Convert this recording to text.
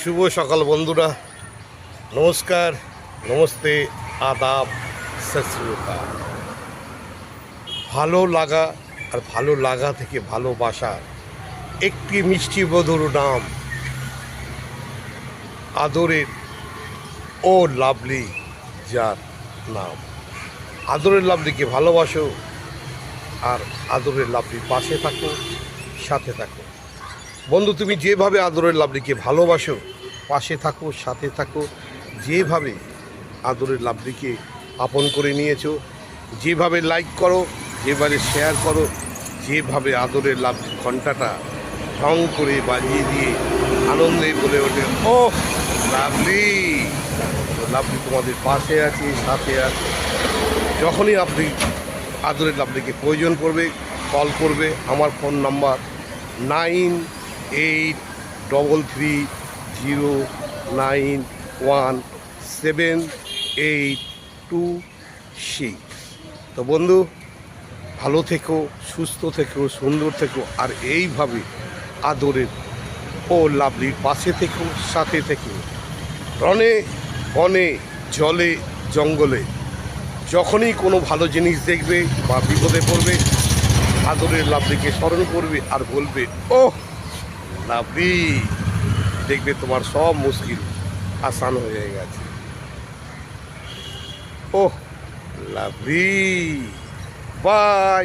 শুভ সকাল বন্ধুরা, নমস্কার, নমস্তে, আদাব, সত শ্রী আকাল। ভালো লাগা আর ভালো লাগা থেকে ভালোবাসার একটি মিষ্টি মধুর নাম আদরের ও লাভলি, যার নাম আদরের লাভলিকে ভালোবাসো আর আদরের লাভলির পাশে থাকো, সাথে থাকো। বন্ধু, তুমি যেভাবে আদরের লাভলিকে ভালোবাসো, পাশে থাকো, সাথে থাকো, যেভাবে আদরের লাভলিকে আপন করে নিয়েছো, যেভাবে লাইক করো, যেভাবে শেয়ার করো, যেভাবে আদরের লাভলির ঘন্টাটা ঢং করে বাজিয়ে দিয়ে আনন্দে বলে ওঠে, ও লাভলি। লাভলি তোমাদের পাশে আছে, সাথে আছে। যখনই আপনি আদরের লাভলিকে প্রয়োজন পড়বে, কল করবে। আমার ফোন নাম্বার 9830917826। তো বন্ধু, ভালো থেকো, সুস্থ থেকো, সুন্দর থেকো, আর এইভাবে আদরের ও লাভলির পাশে থেকো, সাথে থেকো। রনে বনে, জলে জঙ্গলে যখনই কোনো ভালো জিনিস দেখবে বা বিপদে পড়বে, আদরের লাভলিকে স্মরণ করবে আর বলবে, ওহ লাভলি। দেখবে তোমার সব মুশকিল আসান হয়ে গেছে। ওহ লাভলি, বাই।